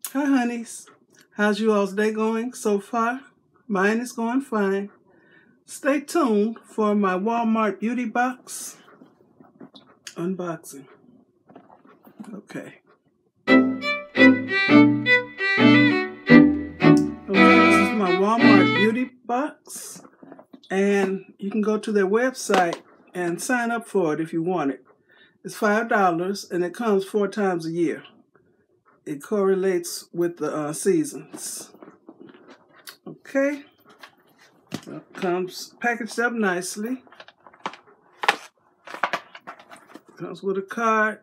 Hi, honeys. How's you all's day going so far? Mine is going fine. Stay tuned for my Walmart beauty box unboxing. Okay. This is my Walmart beauty box, and you can go to their website and sign up for it if you want it. It's $5, and it comes 4 times a year. It correlates with the seasons. Okay. Well, comes packaged up nicely. Comes with a card.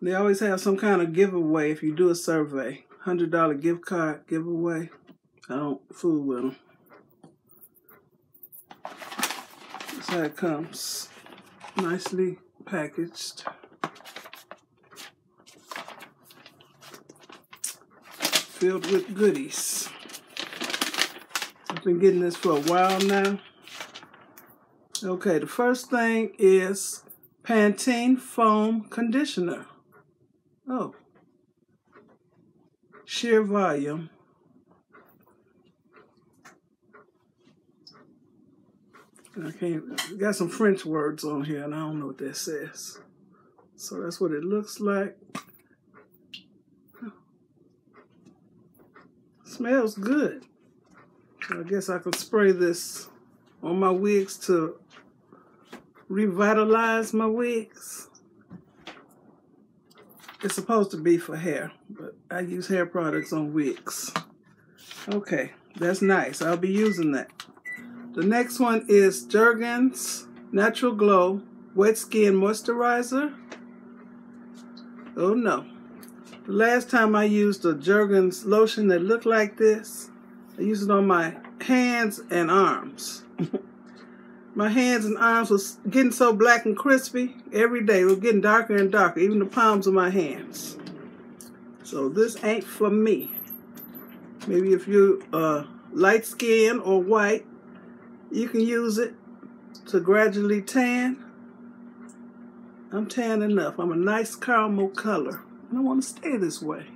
They always have some kind of giveaway if you do a survey. $100 gift card giveaway. I don't fool with them. That's how it comes. Nicely packaged. Filled with goodies. I've been getting this for a while now. Okay, the first thing is Pantene Foam Conditioner. Oh. Sheer volume. Got some French words on here and I don't know what that says. So that's what it looks like. Smells good. So I guess I could spray this on my wigs to revitalize my wigs. It's supposed to be for hair, but I use hair products on wigs. Okay, that's nice. I'll be using that. The next one is Jergens Natural Glow Wet Skin Moisturizer. Oh no. The last time I used a Jergens lotion that looked like this, I used it on my hands and arms. My hands and arms was getting so black and crispy every day. It was getting darker and darker, even the palms of my hands. So this ain't for me. Maybe if you're light skin or white, you can use it to gradually tan. I'm tan enough. I'm a nice caramel color. And I want to stay this way.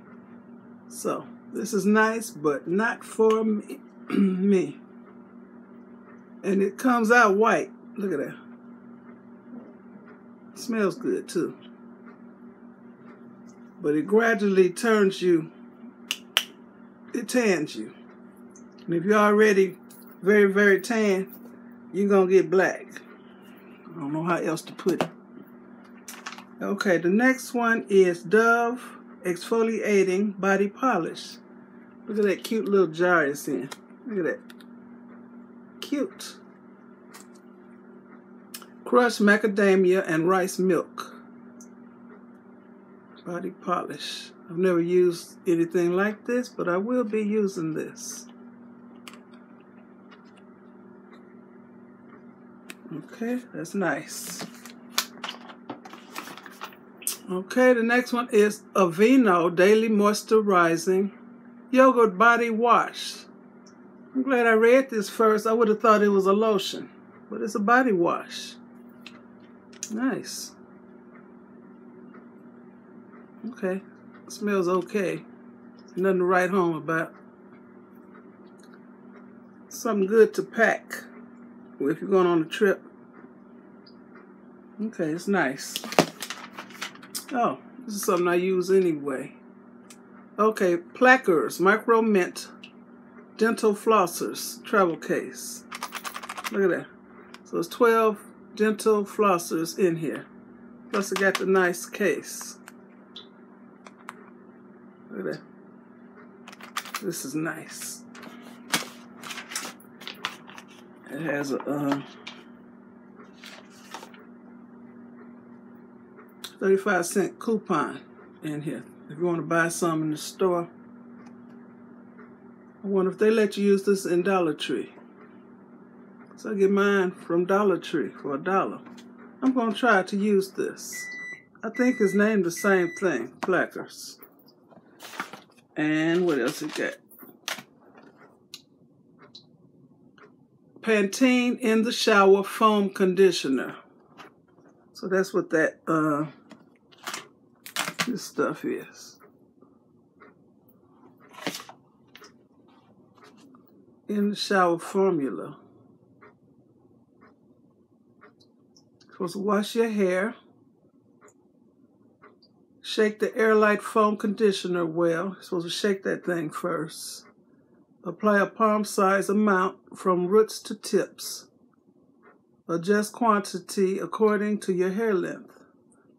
So this is nice, but not for me. me. And it comes out white. Look at that. It smells good too. But it gradually turns you, it tans you. And if you're already very, very tan, you're going to get black. I don't know how else to put it. Okay, the next one is Dove Exfoliating Body Polish. Look at that cute little jar it's in. Look at that. Cute. Crushed macadamia and rice milk. Body polish. I've never used anything like this, but I will be using this. Okay, that's nice. Okay, the next one is Aveeno Daily Moisturizing Yogurt Body Wash. I'm glad I read this first. I would have thought it was a lotion, but it's a body wash. Nice. Okay, it smells okay. Nothing to write home about. Something good to pack if you're going on a trip. Okay, it's nice. Oh, this is something I use anyway. Okay, Plackers Micro Mint Dental Flossers Travel Case. Look at that. So it's 12 dental flossers in here. Plus I got the nice case. Look at that. This is nice. It has a 35-cent coupon in here if you want to buy some in the store. I wonder if they let you use this in Dollar Tree. So I get mine from Dollar Tree for $1. I'm going to try to use this. I think it's named the same thing, Plackers. And what else it got? Pantene In the Shower Foam Conditioner. So that's what that this stuff is. in the shower formula. You're supposed to wash your hair. Shake the Airlight Foam Conditioner well. You're supposed to shake that thing first. Apply a palm-sized amount from roots to tips. Adjust quantity according to your hair length.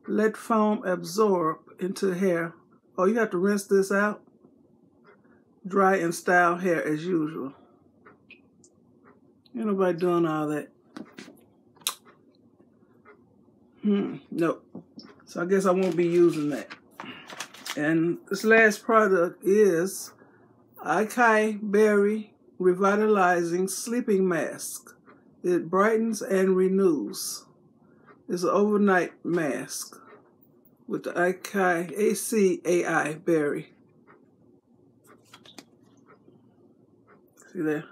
Let foam absorb into hair. Oh, you have to rinse this out. Dry and style hair as usual. Ain't nobody doing all that. Nope. So I guess I won't be using that. And this last product is Acai Berry Revitalizing Sleeping Mask. It brightens and renews. It's an overnight mask with the Acai berry. See there?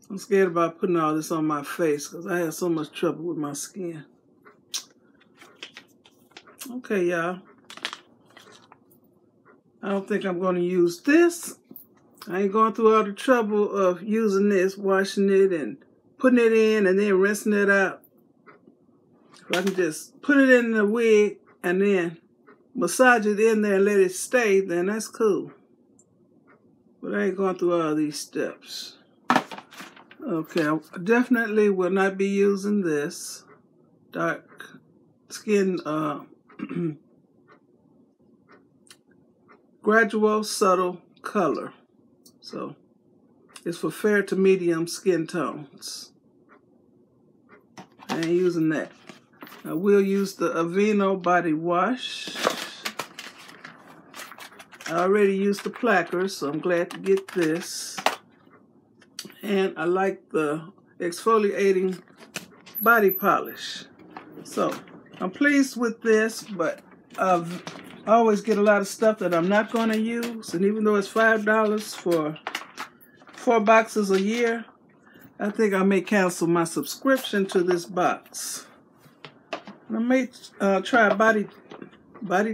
I'm scared about putting all this on my face because I have so much trouble with my skin. Okay, y'all. I don't think I'm going to use this. I ain't going through all the trouble of using this, washing it and putting it in and then rinsing it out. If I can just put it in the wig and then massage it in there and let it stay, then that's cool. But I ain't going through all these steps. Okay, I definitely will not be using this dark skin gradual subtle color. So it's for fair to medium skin tones. I ain't using that. I will use the Aveeno body wash. I already used the Placker, so I'm glad to get this. And I like the exfoliating body polish. So I'm pleased with this, but I always get a lot of stuff that I'm not going to use. And even though it's $5 for 4 boxes a year, I think I may cancel my subscription to this box. I may try Body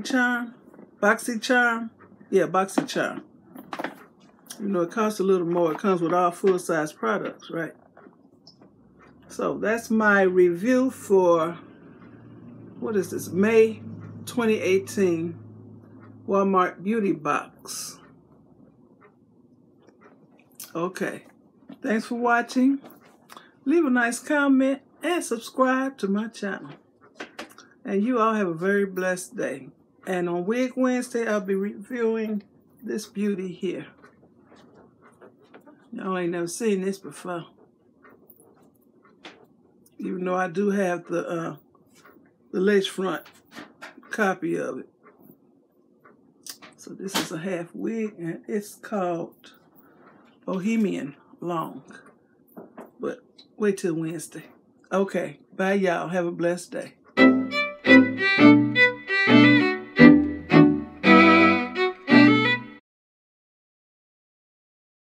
Charm, BoxyCharm. Yeah, BoxyCharm. You know, it costs a little more. It comes with all full-size products, right? So that's my review for, what is this, May 2018 Walmart Beauty Box. Okay. Thanks for watching. Leave a nice comment and subscribe to my channel. And you all have a very blessed day. And on Wig Wednesday, I'll be reviewing this beauty here. Y'all ain't never seen this before. Even though I do have the lace front copy of it. So this is a half wig and it's called Bohemian Long. But wait till Wednesday. Okay, bye y'all. Have a blessed day.